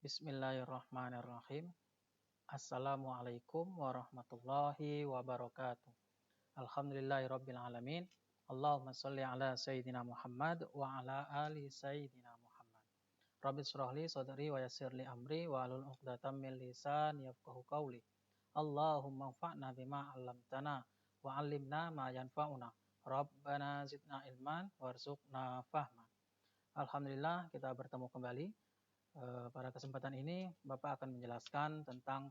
Bismillahirrahmanirrahim. Assalamualaikum warahmatullahi wabarakatuh. Alhamdulillahirabbil alamin. Allahumma shalli ala sayyidina Muhammad wa ala ali sayyidina Muhammad. Rabbi shrahli sadri wa yassirli amri wa hlul 'uqdatam min lisani yafqahu qawli. Allahumma anfa'na bima 'allamtana wa 'allimna ma yanfa'una. Rabbana zidna ilman warzuqna fahma. Alhamdulillah kita bertemu kembali. Pada kesempatan ini Bapak akan menjelaskan tentang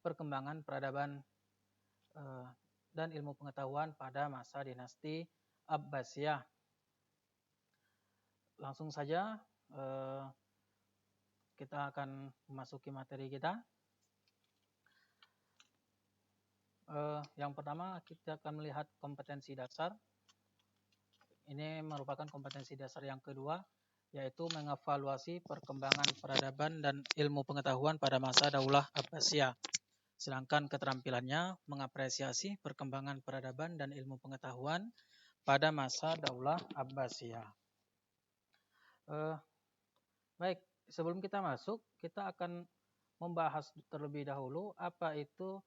perkembangan peradaban dan ilmu pengetahuan pada masa dinasti Abbasiyah. Langsung saja kita akan memasuki materi kita. Yang pertama kita akan melihat kompetensi dasar. Ini merupakan kompetensi dasar yang kedua, yaitu mengevaluasi perkembangan peradaban dan ilmu pengetahuan pada masa Daulah Abbasiyah. Sedangkan keterampilannya mengapresiasi perkembangan peradaban dan ilmu pengetahuan pada masa Daulah Abbasiyah. Baik, sebelum kita masuk, kita akan membahas terlebih dahulu apa itu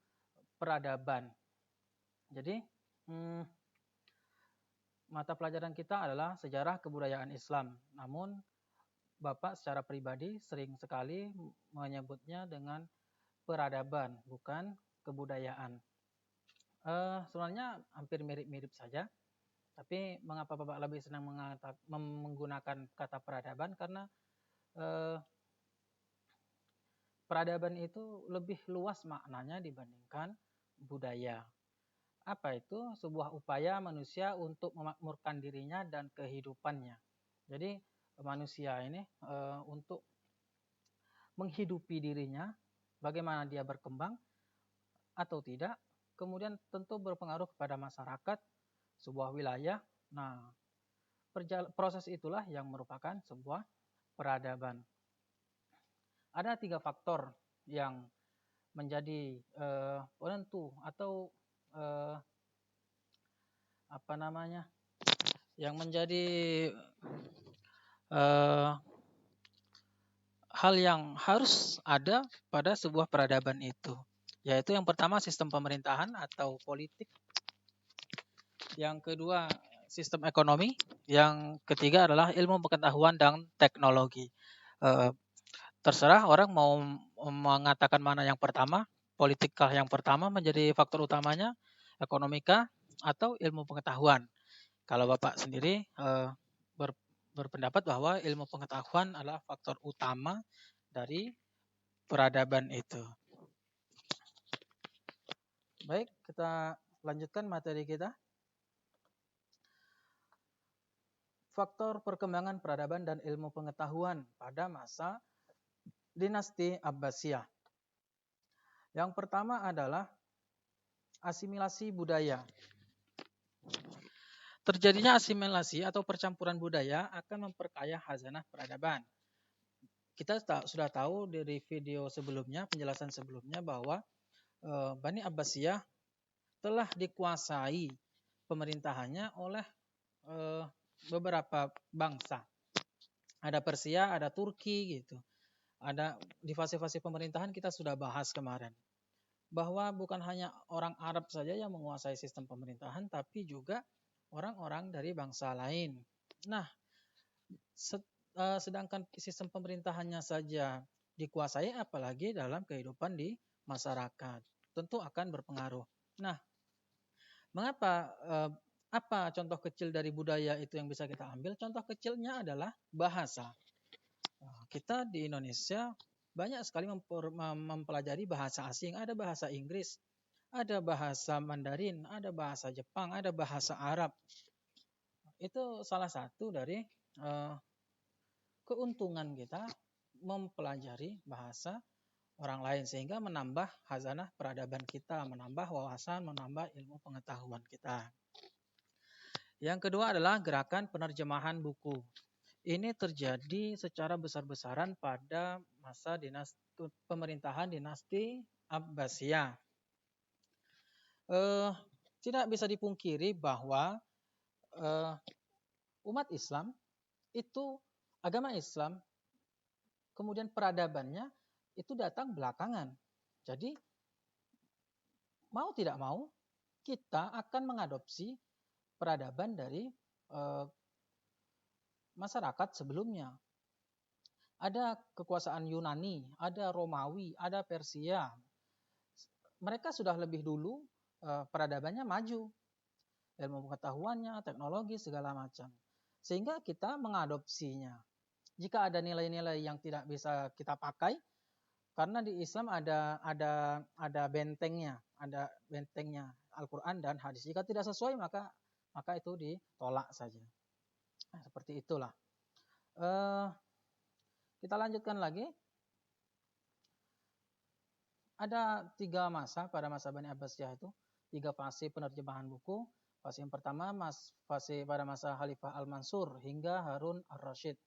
peradaban. Jadi, mata pelajaran kita adalah sejarah kebudayaan Islam. Namun, Bapak secara pribadi sering sekali menyebutnya dengan peradaban, bukan kebudayaan. Sebenarnya hampir mirip-mirip saja. Tapi mengapa Bapak lebih senang menggunakan kata peradaban? Karena peradaban itu lebih luas maknanya dibandingkan budaya. Apa itu? Sebuah upaya manusia untuk memakmurkan dirinya dan kehidupannya. Jadi manusia ini untuk menghidupi dirinya, bagaimana dia berkembang atau tidak, kemudian tentu berpengaruh kepada masyarakat, sebuah wilayah. Nah, proses itulah yang merupakan sebuah peradaban. Ada 3 faktor yang menjadi penentu atau yang menjadi hal yang harus ada pada sebuah peradaban itu, yaitu yang pertama sistem pemerintahan atau politik, yang kedua sistem ekonomi, yang ketiga adalah ilmu pengetahuan dan teknologi. Terserah orang mau mengatakan mana yang pertama, politikkah yang pertama menjadi faktor utamanya, ekonomikah, atau ilmu pengetahuan. Kalau Bapak sendiri berpendapat bahwa ilmu pengetahuan adalah faktor utama dari peradaban itu. Baik, kita lanjutkan materi kita. Faktor perkembangan peradaban dan ilmu pengetahuan pada masa dinasti Abbasiyah. Yang pertama adalah asimilasi budaya. Terjadinya asimilasi atau percampuran budaya akan memperkaya khazanah peradaban. Kita sudah tahu dari video sebelumnya, penjelasan sebelumnya, bahwa Bani Abbasiyah telah dikuasai pemerintahannya oleh beberapa bangsa. Ada Persia, ada Turki gitu. Ada di fase-fase pemerintahan kita sudah bahas kemarin, bahwa bukan hanya orang Arab saja yang menguasai sistem pemerintahan, tapi juga orang-orang dari bangsa lain. Nah, sedangkan sistem pemerintahannya saja dikuasai, apalagi dalam kehidupan di masyarakat, tentu akan berpengaruh. Nah, mengapa? Apa contoh kecil dari budaya itu yang bisa kita ambil? Contoh kecilnya adalah bahasa. Kita di Indonesia banyak sekali mempelajari bahasa asing. Ada bahasa Inggris, ada bahasa Mandarin, ada bahasa Jepang, ada bahasa Arab. Itu salah satu dari keuntungan kita mempelajari bahasa orang lain, sehingga menambah khazanah peradaban kita, menambah wawasan, menambah ilmu pengetahuan kita. Yang kedua adalah gerakan penerjemahan buku. Ini terjadi secara besar-besaran pada masa pemerintahan dinasti Abbasiyah. Tidak bisa dipungkiri bahwa umat Islam itu, agama Islam kemudian peradabannya itu datang belakangan. Jadi mau tidak mau kita akan mengadopsi peradaban dari masyarakat sebelumnya. Ada kekuasaan Yunani, ada Romawi, ada Persia. Mereka sudah lebih dulu peradabannya maju. Ilmu pengetahuannya, teknologi, segala macam. Sehingga kita mengadopsinya. Jika ada nilai-nilai yang tidak bisa kita pakai, karena di Islam ada bentengnya Al-Quran dan hadis. Jika tidak sesuai maka itu ditolak saja. Nah, seperti itulah. Kita lanjutkan lagi. Ada 3 masa pada masa Bani Abbasiyah itu, 3 fase penerjemahan buku. Fase yang pertama fase pada masa Khalifah Al-Mansur hingga Harun Ar-Rasyid.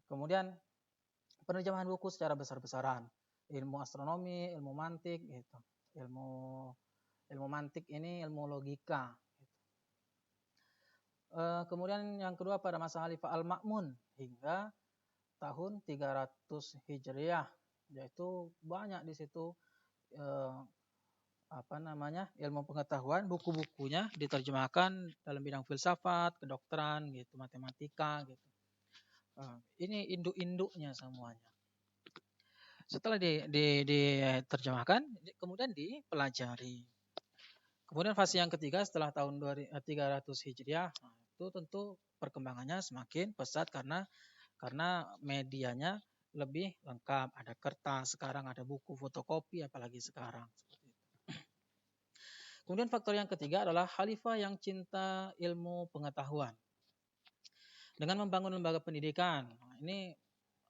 Kemudian penerjemahan buku secara besar-besaran, ilmu astronomi, ilmu mantik, gitu. Ilmu mantik ini ilmu logika. Gitu. Kemudian yang kedua pada masa Khalifah Al-Ma'mun hingga tahun 300 Hijriah, yaitu banyak di situ ilmu pengetahuan, buku-bukunya diterjemahkan dalam bidang filsafat, kedokteran, gitu, matematika, gitu. Ini induk-induknya semuanya. Setelah diterjemahkan, kemudian dipelajari. Kemudian fase yang ketiga setelah tahun 300 Hijriah, itu tentu perkembangannya semakin pesat karena medianya lebih lengkap. Ada kertas, sekarang ada buku fotokopi, apalagi sekarang. Kemudian faktor yang ketiga adalah khalifah yang cinta ilmu pengetahuan. Dengan membangun lembaga pendidikan, ini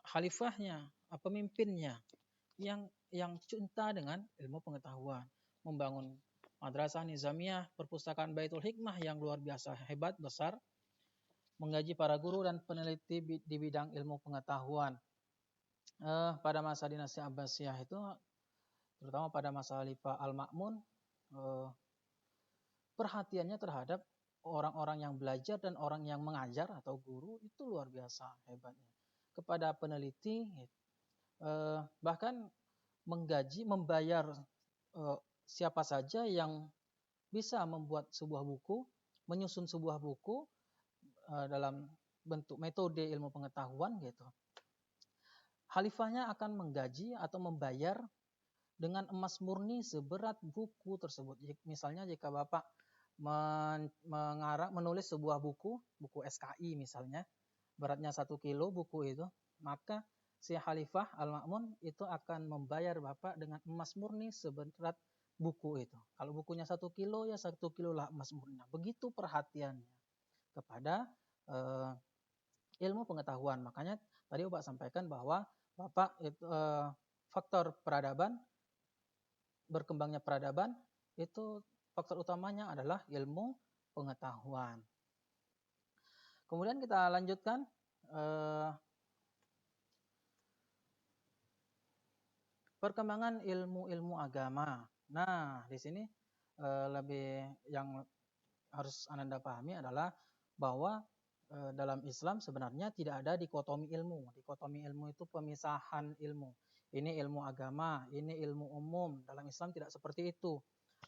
khalifahnya, pemimpinnya yang cinta dengan ilmu pengetahuan, membangun madrasah nizamiyah, perpustakaan Baitul Hikmah yang luar biasa hebat besar, menggaji para guru dan peneliti di bidang ilmu pengetahuan. Pada masa dinasti Abbasiyah itu, terutama pada masa Khalifah Al-Ma'mun, perhatiannya terhadap orang-orang yang belajar dan orang yang mengajar atau guru itu luar biasa hebatnya. Kepada peneliti, bahkan membayar siapa saja yang bisa membuat sebuah buku, menyusun sebuah buku dalam bentuk metode ilmu pengetahuan, gitu. Khalifahnya akan menggaji atau membayar dengan emas murni seberat buku tersebut. Misalnya jika Bapak menulis sebuah buku SKI misalnya, beratnya 1 kilo buku itu, maka si Khalifah Al-Ma'mun itu akan membayar Bapak dengan emas murni seberat buku itu. Kalau bukunya 1 kilo, ya 1 kilo lah emas murni. Begitu perhatiannya kepada ilmu pengetahuan. Makanya tadi Bapak sampaikan bahwa Bapak faktor peradaban, berkembangnya peradaban, itu faktor utamanya adalah ilmu pengetahuan. Kemudian kita lanjutkan perkembangan ilmu-ilmu agama. Nah, di sini lebih yang harus Anda pahami adalah bahwa dalam Islam sebenarnya tidak ada dikotomi ilmu. Dikotomi ilmu itu pemisahan ilmu. Ini ilmu agama, ini ilmu umum. Dalam Islam tidak seperti itu.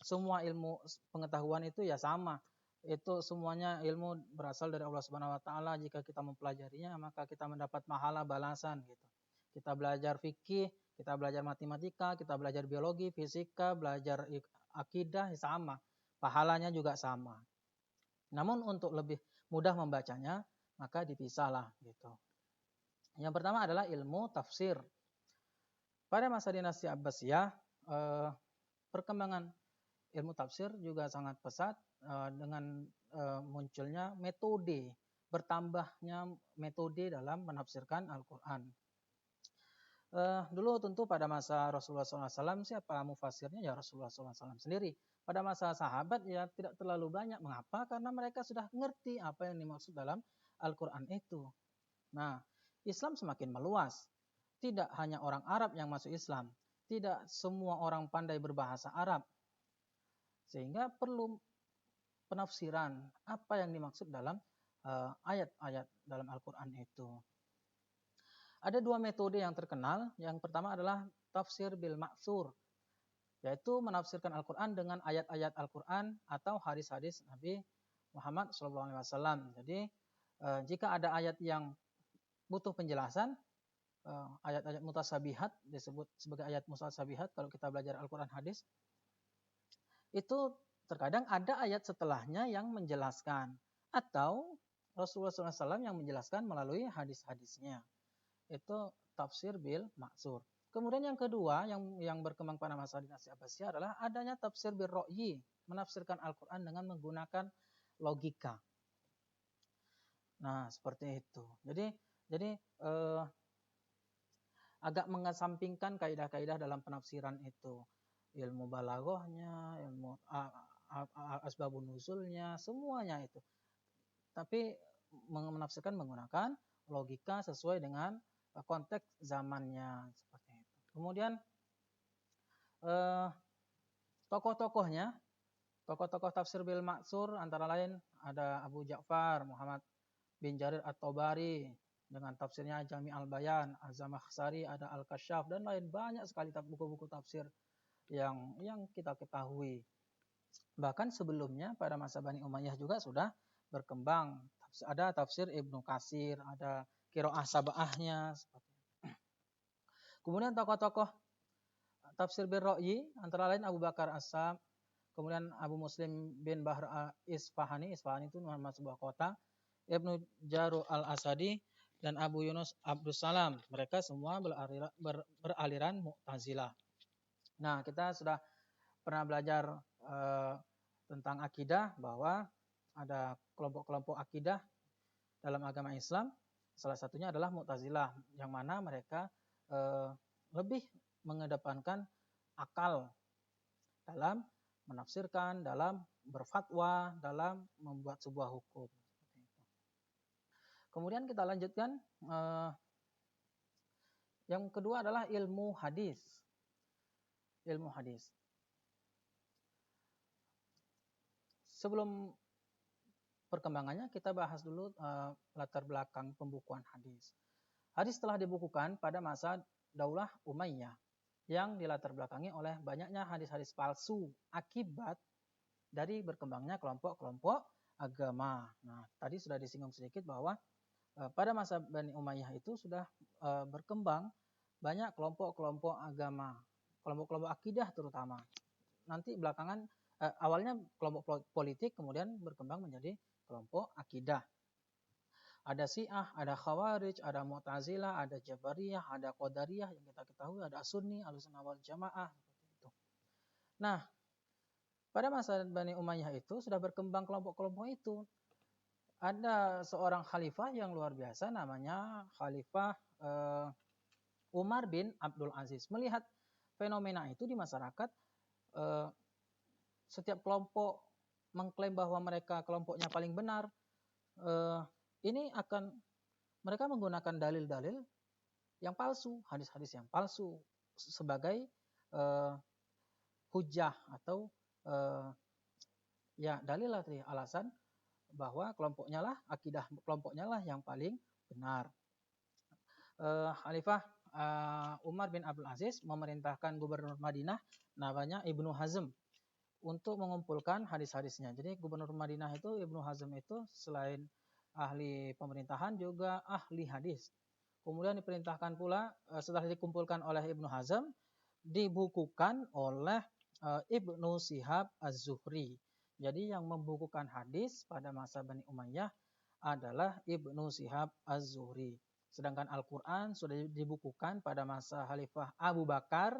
Semua ilmu pengetahuan itu ya sama. Itu semuanya ilmu berasal dari Allah Subhanahu wa taala. Jika kita mempelajarinya, maka kita mendapat pahala balasan, gitu. Kita belajar fikih, kita belajar matematika, kita belajar biologi, fisika, belajar akidah, sama. Pahalanya juga sama. Namun untuk lebih mudah membacanya, maka dipisahlah, gitu. Yang pertama adalah ilmu tafsir. Pada masa dinasti Abbasiyah, perkembangan ilmu tafsir juga sangat pesat dengan munculnya metode, bertambahnya metode dalam menafsirkan Al-Quran. Dulu tentu pada masa Rasulullah SAW, siapa mufasirnya? Ya Rasulullah SAW sendiri. Pada masa sahabat ya tidak terlalu banyak. Mengapa? Karena mereka sudah ngerti apa yang dimaksud dalam Al-Quran itu. Nah, Islam semakin meluas. Tidak hanya orang Arab yang masuk Islam. Tidak semua orang pandai berbahasa Arab. Sehingga perlu penafsiran apa yang dimaksud dalam ayat-ayat dalam Al-Quran itu. Ada dua metode yang terkenal. Yang pertama adalah tafsir bil ma'thur, yaitu menafsirkan Al-Quran dengan ayat-ayat Al-Quran atau hadis-hadis Nabi Muhammad SAW. Jadi jika ada ayat yang butuh penjelasan, ayat-ayat mutasabihat disebut sebagai ayat mutasabihat kalau kita belajar Al-Quran hadis, itu terkadang ada ayat setelahnya yang menjelaskan, atau Rasulullah SAW yang menjelaskan melalui hadis-hadisnya. Itu tafsir bil ma'thur. Kemudian yang kedua yang berkembang pada masa dinasti Abbasiyah adalah adanya tafsir bil ra'yi, menafsirkan Al-Quran dengan menggunakan logika. Nah, seperti itu. Jadi agak mengesampingkan kaidah-kaidah dalam penafsiran itu. Ilmu balaghahnya, ilmu asbabun nuzulnya, semuanya itu. Tapi menafsirkan menggunakan logika sesuai dengan konteks zamannya, seperti itu. Kemudian tokoh-tokohnya, tokoh-tokoh tafsir bil ma'thur antara lain ada Abu Ja'far Muhammad bin Jarir At-Tabari dengan tafsirnya Jami' al-Bayan, Az-Zamakhsyari, ada Al-Kasyaf, dan lain banyak sekali buku-buku tafsir yang kita ketahui. Bahkan sebelumnya pada masa Bani Umayyah juga sudah berkembang. Ada tafsir Ibnu Katsir, ada Qiraah Sab'ahnya. Kemudian tokoh-tokoh tafsir bil ra'yi antara lain Abu Bakar As-Sam, kemudian Abu Muslim bin Bahr Isfahani itu nama sebuah kota, Ibnu Jaru al-Asadi, dan Abu Yunus Abdus Salam. Mereka semua beraliran Mu'tazilah. Nah, kita sudah pernah belajar tentang akidah, bahwa ada kelompok-kelompok akidah dalam agama Islam. Salah satunya adalah Mu'tazilah, yang mana mereka lebih mengedepankan akal dalam menafsirkan, dalam berfatwa, dalam membuat sebuah hukum. Kemudian kita lanjutkan. Yang kedua adalah ilmu hadis. Ilmu hadis. Sebelum perkembangannya, kita bahas dulu latar belakang pembukuan hadis. Hadis telah dibukukan pada masa Daulah Umayyah, yang dilatar belakangi oleh banyaknya hadis-hadis palsu akibat dari berkembangnya kelompok-kelompok agama. Nah, tadi sudah disinggung sedikit bahwa pada masa Bani Umayyah itu sudah berkembang banyak kelompok-kelompok agama, kelompok-kelompok akidah terutama. Nanti belakangan awalnya kelompok politik, kemudian berkembang menjadi kelompok akidah. Ada Syiah, ada Khawarij, ada Mu'tazilah, ada Jabariyah, ada Qadariyah yang kita ketahui, ada Sunni, Ahlussunnah wal Jamaah, seperti itu. Nah, pada masa Bani Umayyah itu sudah berkembang kelompok-kelompok itu. Ada seorang khalifah yang luar biasa, namanya Khalifah Umar bin Abdul Aziz. Melihat fenomena itu di masyarakat, setiap kelompok mengklaim bahwa mereka kelompoknya paling benar. Ini akan mereka menggunakan dalil-dalil yang palsu, hadis-hadis yang palsu sebagai hujah atau dalil lah, alasan bahwa kelompoknya lah, akidah kelompoknya lah yang paling benar. Khalifah Umar bin Abdul Aziz memerintahkan gubernur Madinah namanya Ibnu Hazm untuk mengumpulkan hadis-hadisnya. Jadi gubernur Madinah itu Ibnu Hazm itu selain ahli pemerintahan juga ahli hadis. Kemudian diperintahkan pula setelah dikumpulkan oleh Ibnu Hazm, dibukukan oleh Ibnu Syihab Az-Zuhri. Jadi yang membukukan hadis pada masa Bani Umayyah adalah Ibnu Syihab Az-Zuhri. Sedangkan Al-Quran sudah dibukukan pada masa Khalifah Abu Bakar,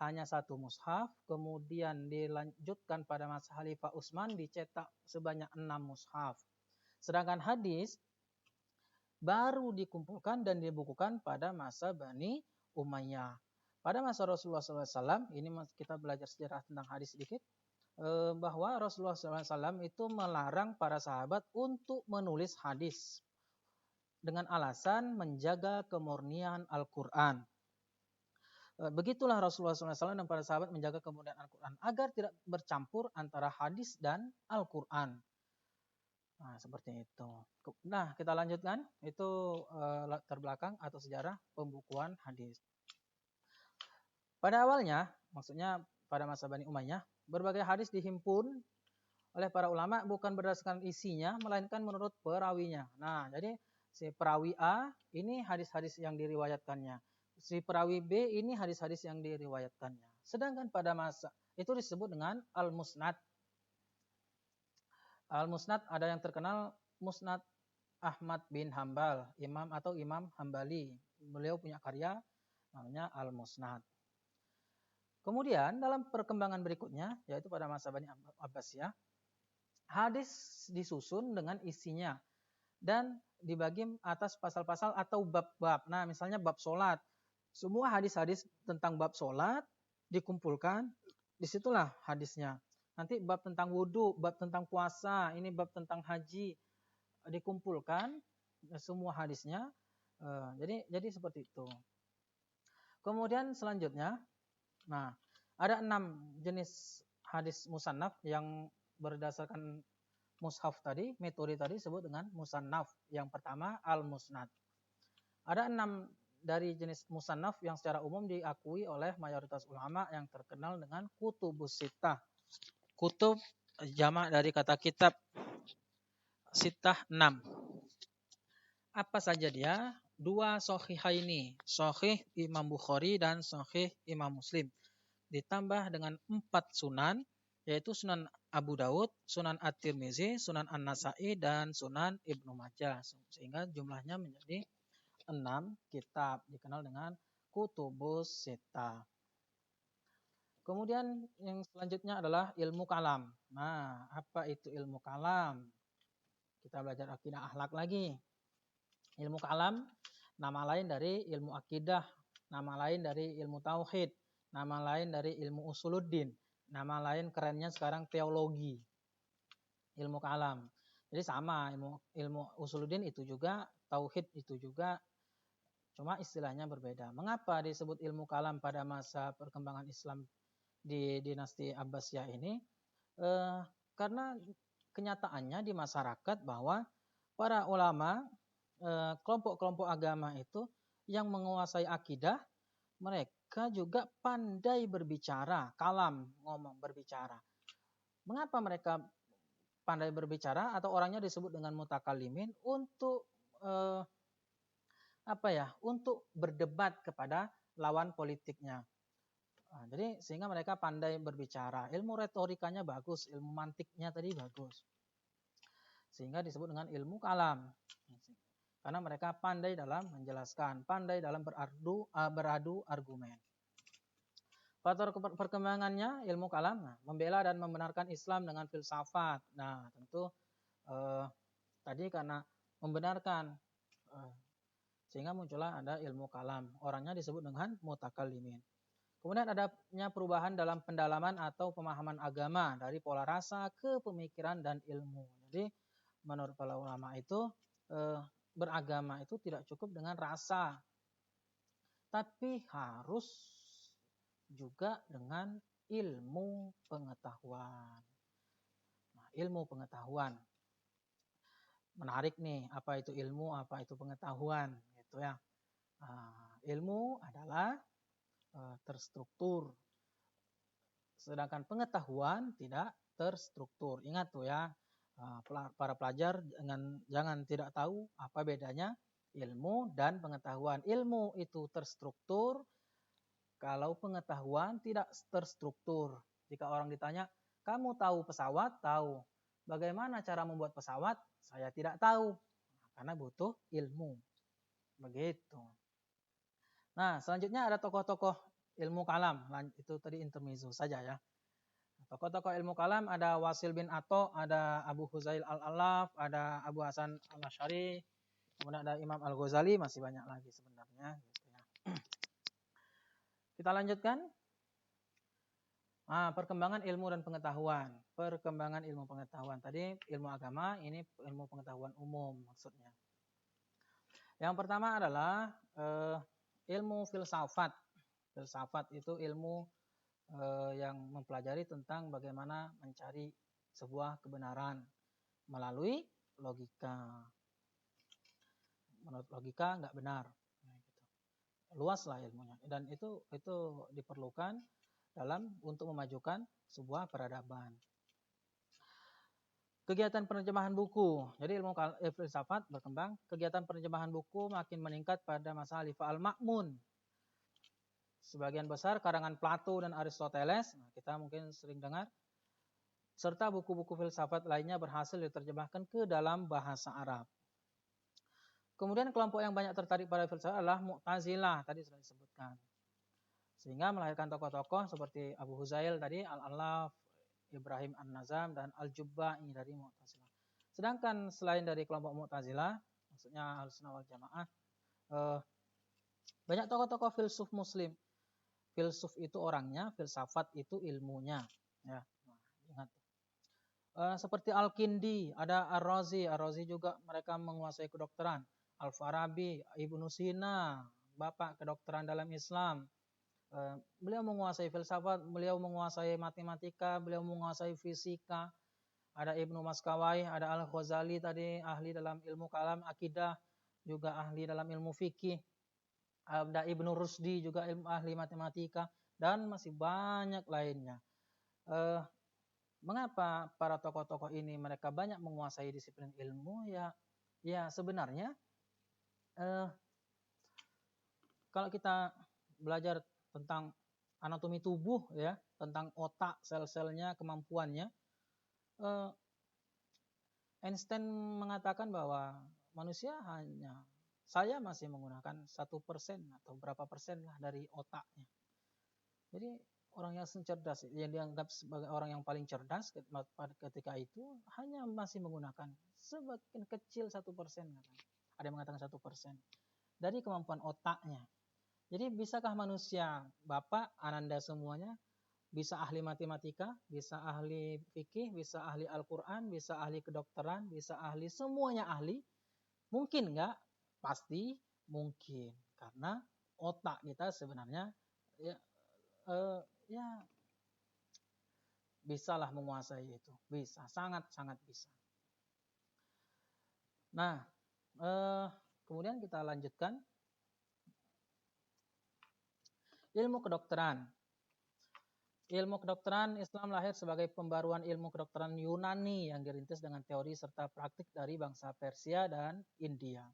hanya satu mushaf. Kemudian dilanjutkan pada masa Khalifah Utsman, dicetak sebanyak 6 mushaf. Sedangkan hadis baru dikumpulkan dan dibukukan pada masa Bani Umayyah. Pada masa Rasulullah SAW, ini kita belajar sejarah tentang hadis sedikit, bahwa Rasulullah SAW itu melarang para sahabat untuk menulis hadis dengan alasan menjaga kemurnian Al-Quran. Begitulah Rasulullah SAW dan para sahabat menjaga kemurnian Al-Quran agar tidak bercampur antara hadis dan Al-Quran. Nah, seperti itu. Nah, kita lanjutkan. Itu latar belakang atau sejarah pembukuan hadis. Pada awalnya, maksudnya pada masa Bani Umayyah, berbagai hadis dihimpun oleh para ulama bukan berdasarkan isinya, melainkan menurut perawinya. Nah, jadi si perawi A ini hadis-hadis yang diriwayatkannya. Si perawi B ini hadis-hadis yang diriwayatkannya. Sedangkan pada masa itu disebut dengan al-musnad. Al-musnad ada yang terkenal Musnad Ahmad bin Hambal, imam atau Imam Hambali. Beliau punya karya namanya Al-Musnad. Kemudian dalam perkembangan berikutnya, yaitu pada masa Bani Abbasiyah, hadis disusun dengan isinya dan dibagi atas pasal-pasal atau bab-bab. Nah, misalnya bab solat. Semua hadis-hadis tentang bab solat dikumpulkan, disitulah hadisnya. Nanti bab tentang wudhu, bab tentang puasa, ini bab tentang haji, dikumpulkan semua hadisnya. Jadi seperti itu. Kemudian selanjutnya, nah ada 6 jenis hadis musannaf yang berdasarkan mushaf tadi, metode tadi disebut dengan musannaf. Yang pertama al-musnad. Ada 6 dari jenis musannaf yang secara umum diakui oleh mayoritas ulama yang terkenal dengan kutubus sittah. Kutub jamak dari kata kitab, sittah 6. Apa saja dia? 2 sahihaini, sahih Imam Bukhari dan sahih Imam Muslim. Ditambah dengan 4 sunan, yaitu Sunan Abu Daud, Sunan At-Tirmizi, Sunan An-Nasa'i, dan Sunan Ibnu Majah. Sehingga jumlahnya menjadi 6 kitab, dikenal dengan Kutubus Sittah. Kemudian yang selanjutnya adalah ilmu kalam. Nah, apa itu ilmu kalam? Kita belajar akidah akhlak lagi. Ilmu kalam, nama lain dari ilmu akidah, nama lain dari ilmu tauhid, nama lain dari ilmu usuluddin, nama lain kerennya sekarang teologi. Ilmu kalam. Jadi sama, ilmu usuluddin itu juga, tauhid itu juga, cuma istilahnya berbeda. Mengapa disebut ilmu kalam pada masa perkembangan Islam di dinasti Abbasiyah ini? Karena kenyataannya di masyarakat bahwa para ulama, kelompok-kelompok agama itu yang menguasai akidah, mereka juga pandai berbicara, kalam, ngomong, berbicara. Mengapa mereka pandai berbicara atau orangnya disebut dengan mutakalimin? Untuk untuk berdebat kepada lawan politiknya. Nah, jadi sehingga mereka pandai berbicara. Ilmu retorikanya bagus, ilmu mantiknya tadi bagus. Sehingga disebut dengan ilmu kalam. Karena mereka pandai dalam menjelaskan, pandai dalam beradu argumen. Faktor perkembangannya ilmu kalam, membela dan membenarkan Islam dengan filsafat. Nah, tentu tadi karena membenarkan, sehingga muncullah ada ilmu kalam. Orangnya disebut dengan mutakallimin. Kemudian adanya perubahan dalam pendalaman atau pemahaman agama dari pola rasa ke pemikiran dan ilmu. Jadi menurut para ulama itu beragama itu tidak cukup dengan rasa, tapi harus juga dengan ilmu pengetahuan. Nah, ilmu pengetahuan menarik nih, apa itu ilmu, apa itu pengetahuan, gitu ya. Nah, ilmu adalah terstruktur, sedangkan pengetahuan tidak terstruktur. Ingat tuh ya, para pelajar jangan tidak tahu apa bedanya ilmu dan pengetahuan. Ilmu itu terstruktur, kalau pengetahuan tidak terstruktur. Jika orang ditanya, kamu tahu pesawat? Tahu. Bagaimana cara membuat pesawat? Saya tidak tahu. Karena butuh ilmu. Begitu. Nah, selanjutnya ada tokoh-tokoh ilmu kalam. Itu tadi intermezzo saja ya. Tokoh-tokoh ilmu kalam ada Wasil bin Atho, ada Abu Huzail al-Alaf, ada Abu Hasan al-Asy'ari, kemudian ada Imam al-Ghazali, masih banyak lagi sebenarnya. Gitu ya. Kita lanjutkan. Perkembangan ilmu dan pengetahuan. Perkembangan ilmu pengetahuan. Tadi ilmu agama, ini ilmu pengetahuan umum maksudnya. Yang pertama adalah ilmu filsafat. Filsafat itu ilmu yang mempelajari tentang bagaimana mencari sebuah kebenaran melalui logika. Menurut logika nggak benar. Luas lah ilmunya. Dan itu diperlukan untuk memajukan sebuah peradaban. Kegiatan penerjemahan buku. Jadi ilmu filsafat berkembang. Kegiatan penerjemahan buku makin meningkat pada masa Khalifah Al-Ma'mun. Sebagian besar karangan Plato dan Aristoteles, kita mungkin sering dengar, serta buku-buku filsafat lainnya berhasil diterjemahkan ke dalam bahasa Arab. Kemudian kelompok yang banyak tertarik pada filsafat adalah Mu'tazilah, tadi sudah disebutkan. Sehingga melahirkan tokoh-tokoh seperti Abu Huzail tadi, Al-Alaf, Ibrahim An-Nazam, dan Al-Jubba'i dari Mu'tazilah. Sedangkan selain dari kelompok Mu'tazilah, maksudnya Ahlussunnah wal Jamaah, banyak tokoh-tokoh filsuf muslim. Filsuf itu orangnya, filsafat itu ilmunya. Ya, ingat. Seperti Al-Kindi, ada Ar-Razi. Ar-Razi juga mereka menguasai kedokteran. Al-Farabi, Ibnu Sina, bapak kedokteran dalam Islam. Beliau menguasai filsafat, beliau menguasai matematika, beliau menguasai fisika. Ada Ibnu Maskawai, ada Al-Ghazali tadi, ahli dalam ilmu kalam, akidah, juga ahli dalam ilmu fikih. Ada Ibnu Rusdi, juga ahli matematika, dan masih banyak lainnya. Mengapa para tokoh-tokoh ini mereka banyak menguasai disiplin ilmu? Ya sebenarnya kalau kita belajar tentang anatomi tubuh, ya, tentang otak, sel-selnya, kemampuannya, Einstein mengatakan bahwa manusia saya masih menggunakan 1% atau berapa persen lah dari otaknya. Jadi orang yang cerdas, yang dianggap sebagai orang yang paling cerdas ketika itu hanya masih menggunakan sebagian kecil 1%. Ada yang mengatakan 1% dari kemampuan otaknya. Jadi bisakah manusia, Bapak, Ananda semuanya, bisa ahli matematika, bisa ahli fikih, bisa ahli Al-Quran, bisa ahli kedokteran, bisa ahli, semuanya ahli? Mungkin enggak? Pasti mungkin. Karena otak kita sebenarnya ya bisalah menguasai itu. Bisa, sangat-sangat bisa. Nah, kemudian kita lanjutkan. Ilmu kedokteran. Ilmu kedokteran Islam lahir sebagai pembaruan ilmu kedokteran Yunani yang dirintis dengan teori serta praktik dari bangsa Persia dan India.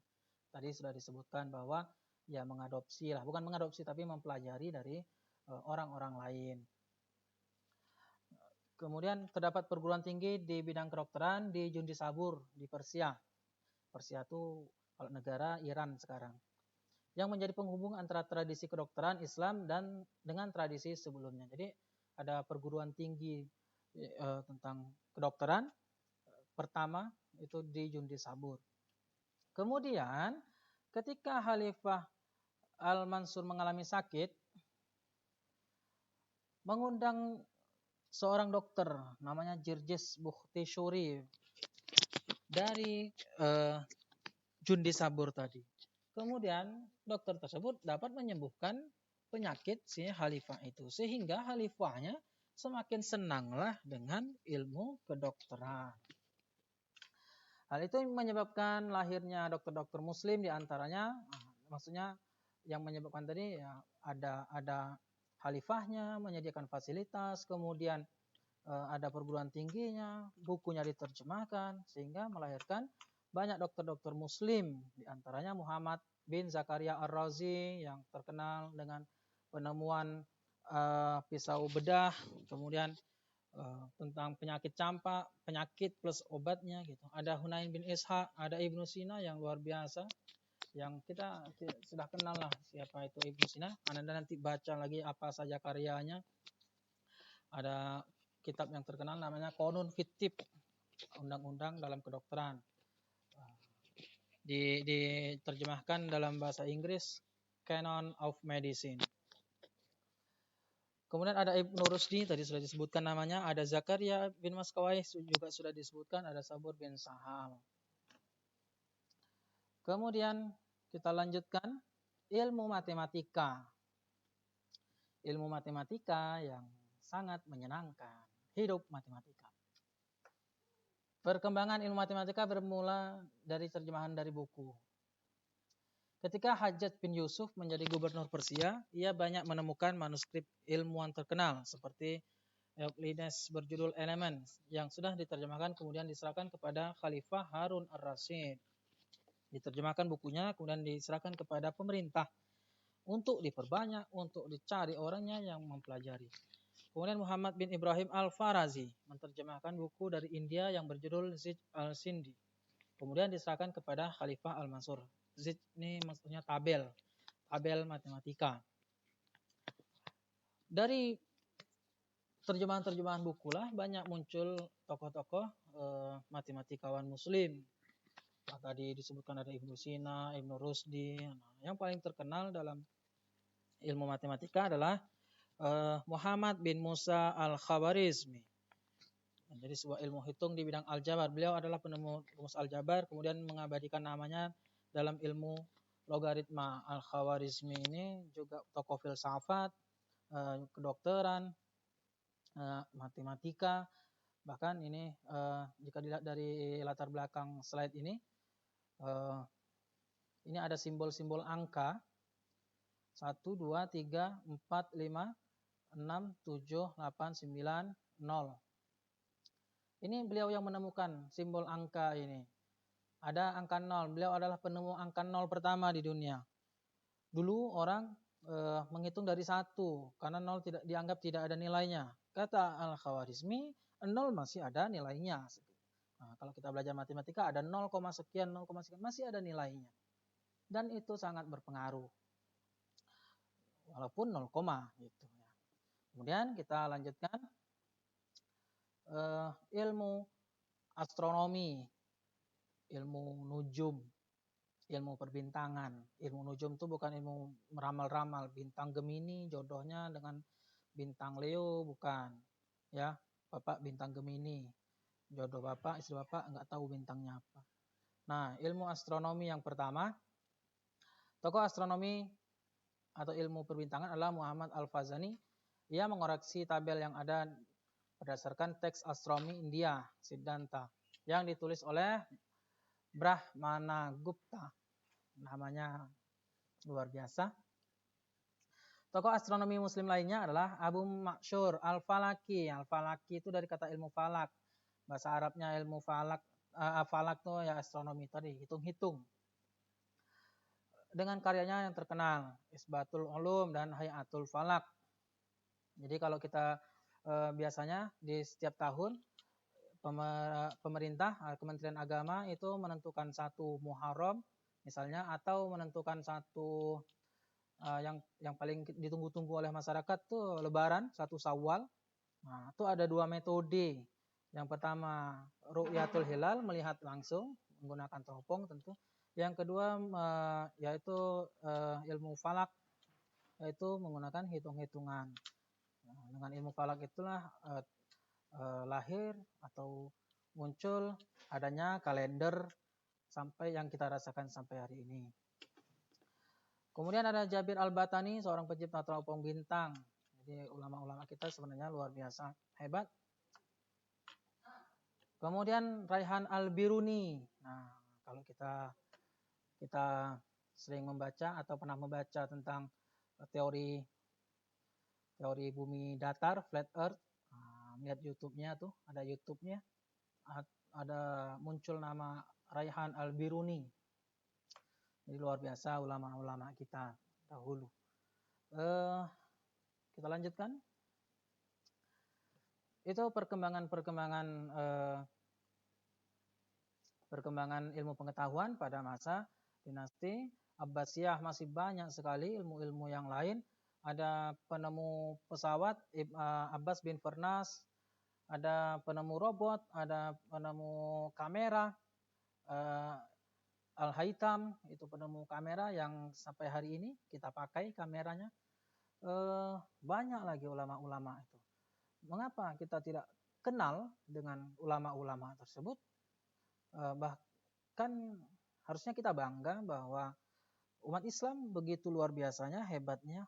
Tadi sudah disebutkan bahwa ya mengadopsi lah, bukan mengadopsi tapi mempelajari dari orang-orang lain. Kemudian terdapat perguruan tinggi di bidang kedokteran di Jundisabur di Persia. Persia itu kalau negara Iran sekarang. Yang menjadi penghubung antara tradisi kedokteran Islam dan dengan tradisi sebelumnya. Jadi ada perguruan tinggi tentang kedokteran pertama itu di Jundisabur. Kemudian ketika Khalifah Al-Mansur mengalami sakit, mengundang seorang dokter namanya Jirjis Bukhtishuri dari Jundisabur tadi. Kemudian dokter tersebut dapat menyembuhkan penyakit si khalifah itu, sehingga khalifahnya semakin senanglah dengan ilmu kedokteran. Hal itu menyebabkan lahirnya dokter-dokter muslim, diantaranya maksudnya yang menyebabkan tadi ya ada khalifahnya menyediakan fasilitas, kemudian ada perguruan tingginya, bukunya diterjemahkan, sehingga melahirkan banyak dokter-dokter muslim, diantaranya Muhammad bin Zakaria Ar-Razi yang terkenal dengan penemuan pisau bedah, kemudian tentang penyakit campak, penyakit plus obatnya gitu. Ada Hunain bin Ishaq, ada Ibnu Sina yang luar biasa, yang kita sudah kenal lah siapa itu Ibnu Sina. Anda nanti baca lagi apa saja karyanya. Ada kitab yang terkenal namanya Qanun fit Tibb, undang-undang dalam kedokteran. Diterjemahkan dalam bahasa Inggris Canon of Medicine. Kemudian ada Ibnu Rusdi, tadi sudah disebutkan namanya, ada Zakaria bin Maskawai juga sudah disebutkan, ada Sabur bin Sahal. Kemudian kita lanjutkan ilmu matematika. Ilmu matematika yang sangat menyenangkan, hidup matematika. Perkembangan ilmu matematika bermula dari terjemahan dari buku. Ketika Hajjaj bin Yusuf menjadi gubernur Persia, ia banyak menemukan manuskrip ilmuwan terkenal seperti Euclides berjudul Elements yang sudah diterjemahkan kemudian diserahkan kepada Khalifah Harun ar-Rasyid. Diterjemahkan bukunya kemudian diserahkan kepada pemerintah untuk diperbanyak, untuk dicari orangnya yang mempelajari. Kemudian Muhammad bin Ibrahim al-Farazi menerjemahkan buku dari India yang berjudul Zij al-Sindi. Kemudian diserahkan kepada Khalifah al-Mansur. Zij ini maksudnya tabel matematika. Dari terjemahan-terjemahan buku lah banyak muncul tokoh-tokoh matematikawan muslim. Tadi disebutkan ada Ibnu Sina, Ibnu Rusdi. Yang paling terkenal dalam ilmu matematika adalah Muhammad bin Musa al-Khawarizmi. Jadi sebuah ilmu hitung di bidang aljabar. Beliau adalah penemu rumus aljabar, kemudian mengabadikan namanya dalam ilmu logaritma. Al-Khawarizmi ini juga tokoh filsafat, kedokteran, matematika. Bahkan ini jika dilihat dari latar belakang slide ini ada simbol-simbol angka 1, 2, 3, 4, 5, 6, 7, 8, 9, 0. Ini beliau yang menemukan simbol angka ini. Ada angka 0. Beliau adalah penemu angka 0 pertama di dunia. Dulu orang menghitung dari 1 karena 0 dianggap tidak ada nilainya. Kata Al-Khawarizmi, 0 masih ada nilainya. Nah, kalau kita belajar matematika ada 0, sekian, 0, sekian masih ada nilainya. Dan itu sangat berpengaruh. Walaupun 0, gitu ya. Kemudian kita lanjutkan ilmu astronomi, ilmu nujum, ilmu perbintangan. Ilmu nujum itu bukan ilmu meramal-ramal, bintang Gemini jodohnya dengan bintang Leo, bukan. Ya, Bapak bintang Gemini, jodoh Bapak, istri Bapak enggak tahu bintangnya apa. Nah, ilmu astronomi yang pertama, tokoh astronomi atau ilmu perbintangan adalah Muhammad al-Fazani. Ia mengoreksi tabel yang ada berdasarkan teks astronomi India, Siddhanta, yang ditulis oleh Brahmana Gupta. Namanya luar biasa. Tokoh astronomi muslim lainnya adalah Abu Ma'syur al-Falaki. Al-Falaki itu dari kata ilmu falak. Bahasa Arabnya ilmu falak. Falak itu ya astronomi tadi, hitung-hitung. Dengan karyanya yang terkenal, Isbatul Ulum dan Hayatul Falak. Jadi kalau kita biasanya di setiap tahun pemerintah, Kementerian Agama itu menentukan satu Muharram misalnya, atau menentukan satu yang paling ditunggu-tunggu oleh masyarakat tuh Lebaran, satu Syawal. Nah, itu ada 2 metode. Yang pertama Ru'yatul Hilal, melihat langsung menggunakan teropong tentu. Yang kedua yaitu ilmu falak, yaitu menggunakan hitung-hitungan. Nah, dengan ilmu falak itulah lahir atau muncul adanya kalender sampai yang kita rasakan sampai hari ini. Kemudian ada Jabir Al-Batani, seorang pencipta teropong bintang. Jadi ulama-ulama kita sebenarnya luar biasa hebat. Kemudian Raihan Al-Biruni. Nah, kalau kita sering membaca atau pernah membaca tentang teori bumi datar, flat earth, lihat YouTube-nya tuh, ada YouTube-nya, ada muncul nama Raihan Al-Biruni. Jadi luar biasa ulama-ulama kita dahulu. Kita lanjutkan. Itu perkembangan ilmu pengetahuan pada masa dinasti Abbasiyah. Masih banyak sekali ilmu-ilmu yang lain. Ada penemu pesawat Abbas bin Firnas, ada penemu robot, ada penemu kamera Al-Haytham, itu penemu kamera yang sampai hari ini kita pakai kameranya. Banyak lagi ulama-ulama itu. Mengapa kita tidak kenal dengan ulama-ulama tersebut? Bahkan harusnya kita bangga bahwa umat Islam begitu luar biasanya, hebatnya,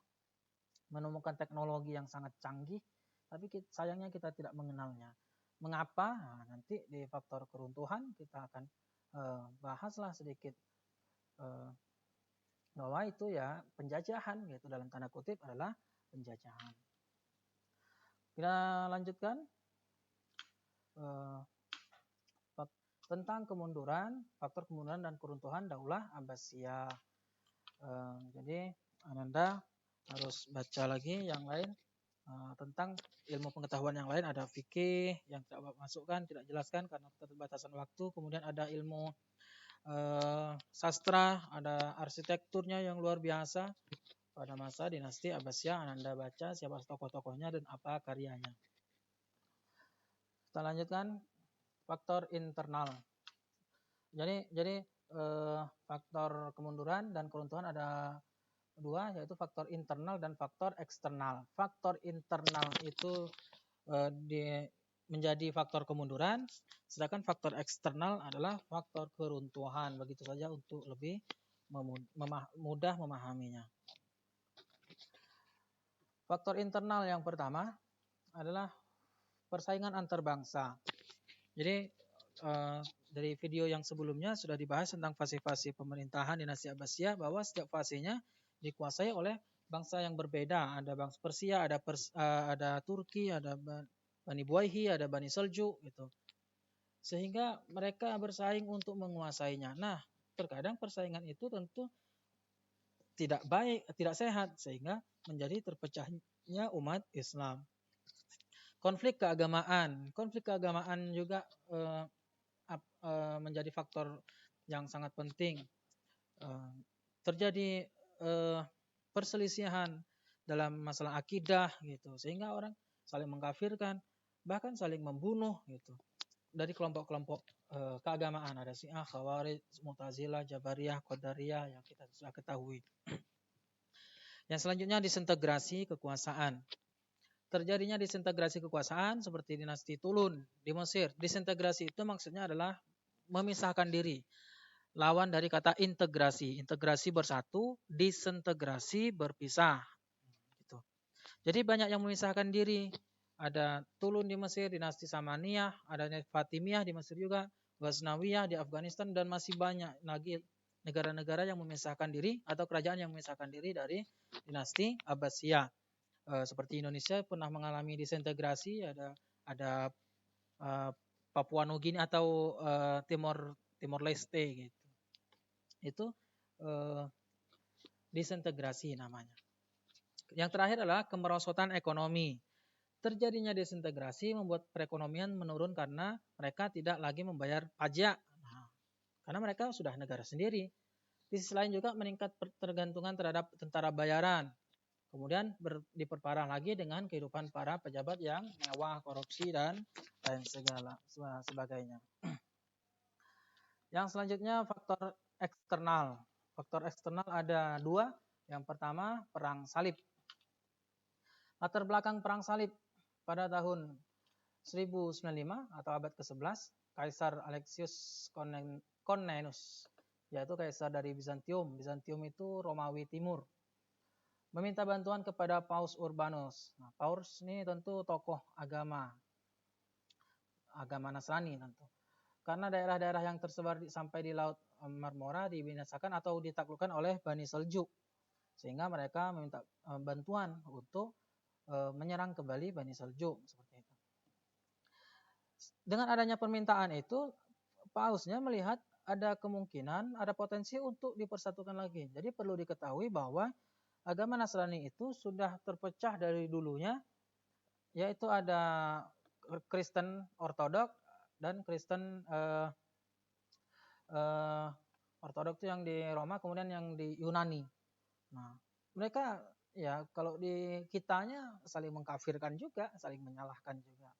menemukan teknologi yang sangat canggih, tapi sayangnya kita tidak mengenalnya. Mengapa? Nah, nanti di faktor keruntuhan kita akan bahaslah sedikit bahwa itu ya penjajahan gitu, dalam tanda kutip adalah penjajahan. Kita lanjutkan tentang kemunduran, faktor kemunduran dan keruntuhan Daulah Abbasiyah. Jadi Ananda harus baca lagi yang lain tentang ilmu pengetahuan yang lain. Ada fikih yang tidak masukkan, tidak jelaskan karena keterbatasan waktu. Kemudian ada ilmu sastra, ada arsitekturnya yang luar biasa pada masa dinasti Abbasiyah. Ananda baca siapa tokoh-tokohnya dan apa karyanya. Kita lanjutkan faktor internal. Jadi faktor kemunduran dan keruntuhan ada dua, yaitu faktor internal dan faktor eksternal. Faktor internal itu menjadi faktor kemunduran, sedangkan faktor eksternal adalah faktor keruntuhan. Begitu saja untuk lebih mudah memahaminya. Faktor internal yang pertama adalah persaingan antar bangsa. Jadi dari video yang sebelumnya sudah dibahas tentang fase-fase pemerintahan dinasti Abbasiyah, bahwa setiap fasenya dikuasai oleh bangsa yang berbeda. Ada bangsa Persia, ada Turki, ada Bani Buayhi, ada Bani Seljuk gitu. Sehingga mereka bersaing untuk menguasainya. Nah, terkadang persaingan itu tentu tidak baik, tidak sehat, sehingga menjadi terpecahnya umat Islam. Konflik keagamaan juga menjadi faktor yang sangat penting. Terjadi perselisihan dalam masalah akidah gitu, sehingga orang saling mengkafirkan, bahkan saling membunuh gitu. Dari kelompok-kelompok keagamaan, ada Syiah, Khawarij, Mu'tazilah, Jabariyah, Qadariyah yang kita sudah ketahui. Yang selanjutnya disintegrasi kekuasaan. Terjadinya disintegrasi kekuasaan seperti dinasti Tulun di Mesir. Disintegrasi itu maksudnya adalah memisahkan diri. Lawan dari kata integrasi. Integrasi bersatu, disintegrasi berpisah. Gitu. Jadi banyak yang memisahkan diri. Ada Tulun di Mesir, dinasti Samaniyah, ada Fatimiyah di Mesir juga, Ghaznawiyah di Afghanistan, dan masih banyak lagi negara-negara yang memisahkan diri atau kerajaan yang memisahkan diri dari dinasti Abbasiyah. Seperti Indonesia pernah mengalami disintegrasi, ada Papua Nugini atau Timor Leste gitu. Itu disintegrasi namanya. Yang terakhir adalah kemerosotan ekonomi. Terjadinya disintegrasi membuat perekonomian menurun karena mereka tidak lagi membayar pajak. Nah, karena mereka sudah negara sendiri. Di sisi lain juga meningkat ketergantungan terhadap tentara bayaran. Kemudian diperparah lagi dengan kehidupan para pejabat yang mewah, korupsi, dan lain sebagainya. Yang selanjutnya faktor eksternal. Faktor eksternal ada dua. Yang pertama perang salib. Latar belakang perang salib pada tahun 1095 atau abad ke-11, Kaisar Alexius Komnenos, yaitu kaisar dari Bizantium. Bizantium itu Romawi Timur. Meminta bantuan kepada Paus Urbanus. Nah, Paus ini tentu tokoh agama Nasrani tentu. Karena daerah-daerah yang tersebar sampai di Laut Marmora dibinasakan atau ditaklukkan oleh Bani Seljuk. Sehingga mereka meminta bantuan untuk menyerang kembali Bani Seljuk. Seperti itu. Dengan adanya permintaan itu, Pausnya melihat ada kemungkinan, ada potensi untuk dipersatukan lagi. Jadi perlu diketahui bahwa agama Nasrani itu sudah terpecah dari dulunya, yaitu ada Kristen Ortodok dan Kristen Ortodok itu yang di Roma, kemudian yang di Yunani. Nah, mereka ya kalau di kitanya saling mengkafirkan juga, saling menyalahkan juga.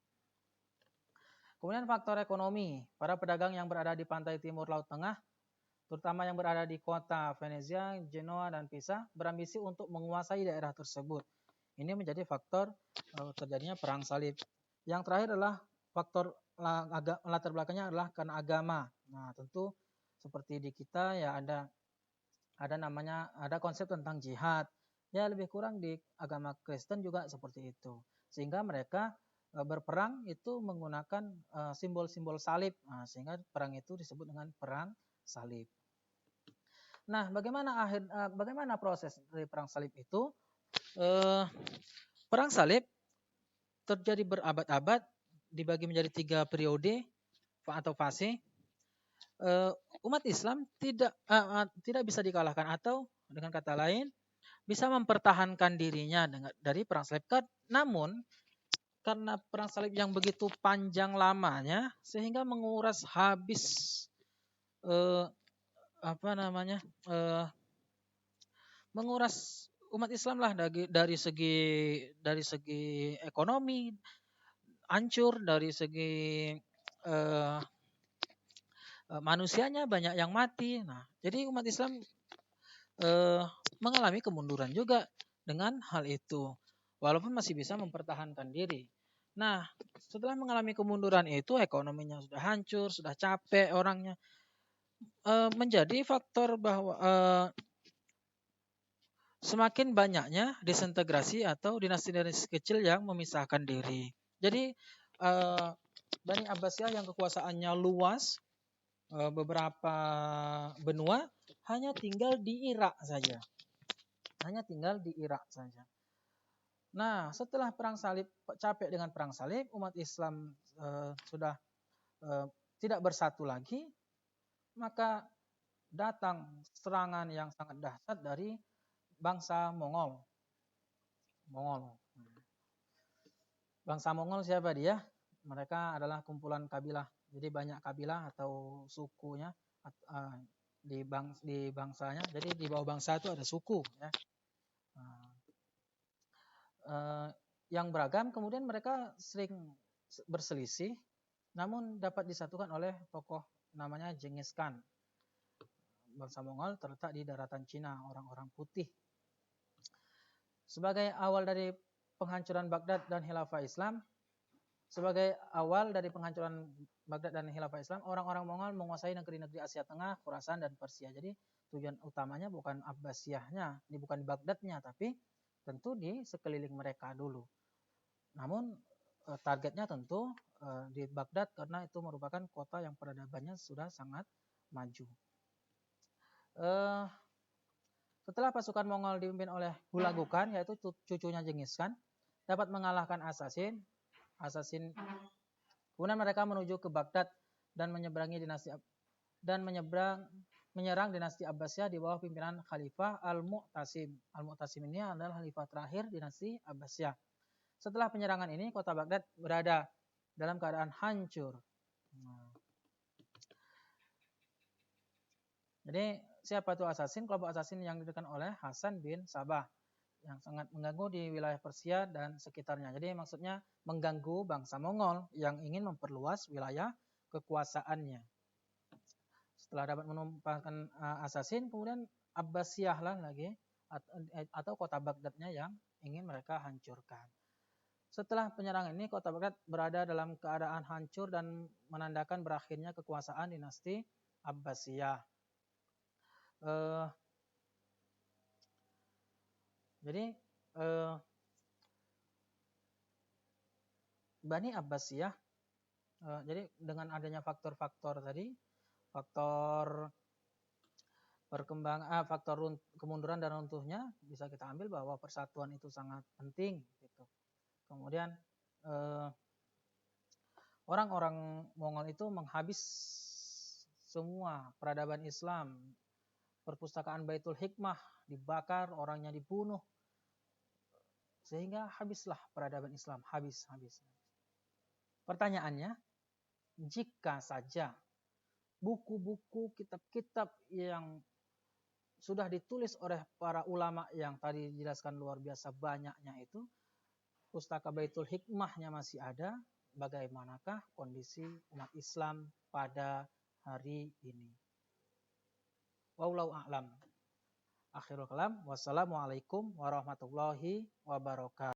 Kemudian faktor ekonomi. Para pedagang yang berada di pantai timur Laut Tengah, terutama yang berada di kota Venezia, Genoa, dan Pisa, berambisi untuk menguasai daerah tersebut. Ini menjadi faktor terjadinya perang salib. Yang terakhir adalah faktor latar belakangnya adalah karena agama. Nah, tentu seperti di kita ya ada konsep tentang jihad. Ya lebih kurang di agama Kristen juga seperti itu. Sehingga mereka berperang itu menggunakan simbol-simbol salib. Nah, sehingga perang itu disebut dengan perang salib. Nah, bagaimana proses dari perang salib itu? Perang salib terjadi berabad-abad, dibagi menjadi 3 periode atau fase. Umat Islam tidak bisa dikalahkan, atau dengan kata lain bisa mempertahankan dirinya dari perang salib. Namun karena perang salib yang begitu panjang lamanya sehingga menguras habis eh, menguras umat Islam lah dari segi ekonomi hancur, dari segi eh, manusianya banyak yang mati. Nah, jadi umat Islam mengalami kemunduran juga dengan hal itu, walaupun masih bisa mempertahankan diri. Nah, setelah mengalami kemunduran itu, ekonominya sudah hancur, sudah capek orangnya, menjadi faktor bahwa semakin banyaknya disintegrasi atau dinasti-dinasti kecil yang memisahkan diri. Jadi Bani Abbasiyah yang kekuasaannya luas, beberapa benua, hanya tinggal di Irak saja. Nah, setelah perang salib, capek dengan perang salib, umat Islam sudah tidak bersatu lagi, maka datang serangan yang sangat dahsyat dari bangsa Mongol. Bangsa Mongol siapa dia? Mereka adalah kumpulan kabilah. Jadi banyak kabilah atau sukunya di bangsanya. Jadi di bawah bangsa itu ada suku, ya. Yang beragam, kemudian mereka sering berselisih, namun dapat disatukan oleh tokoh namanya Genghis Khan. Bangsa Mongol terletak di daratan Cina, orang-orang putih. Sebagai awal dari penghancuran Baghdad dan Khilafah Islam, orang-orang Mongol menguasai negeri-negeri Asia Tengah, Khurasan dan Persia. Jadi tujuan utamanya bukan Abbasiyahnya, ini bukan Baghdadnya, tapi tentu di sekeliling mereka dulu. Namun targetnya tentu di Baghdad, karena itu merupakan kota yang peradabannya sudah sangat maju. Setelah pasukan Mongol dipimpin oleh Hulagu Khan, yaitu cucunya Genghis Khan, dapat mengalahkan Assassin. Kemudian mereka menuju ke Baghdad dan menyerang dinasti Abbasiyah di bawah pimpinan Khalifah Al-Mu'tasim. Al-Mu'tasim ini adalah khalifah terakhir dinasti Abbasiyah. Setelah penyerangan ini, kota Baghdad berada dalam keadaan hancur. Jadi siapa itu Assassin? Kelompok Assassin yang didirikan oleh Hasan bin Sabah, yang sangat mengganggu di wilayah Persia dan sekitarnya. Jadi maksudnya mengganggu bangsa Mongol yang ingin memperluas wilayah kekuasaannya. Setelah dapat menumpahkan Assassin, kemudian Abbasiyah lah lagi, atau kota Baghdadnya yang ingin mereka hancurkan. Setelah penyerangan ini, kota Baghdad berada dalam keadaan hancur dan menandakan berakhirnya kekuasaan dinasti Abbasiyah. Jadi Bani Abbasiyah, jadi dengan adanya faktor-faktor tadi, faktor kemunduran dan runtuhnya, bisa kita ambil bahwa persatuan itu sangat penting, gitu. Kemudian orang-orang Mongol itu menghabis semua peradaban Islam. Perpustakaan Baitul Hikmah dibakar, orangnya dibunuh, sehingga habislah peradaban Islam, habis. Pertanyaannya, jika saja buku-buku, kitab-kitab yang sudah ditulis oleh para ulama yang tadi dijelaskan luar biasa banyaknya itu, pustaka Baitul Hikmahnya masih ada, bagaimanakah kondisi umat Islam pada hari ini? Wallahu a'lam. Akhirul kalam. Wassalamualaikum warahmatullahi wabarakatuh.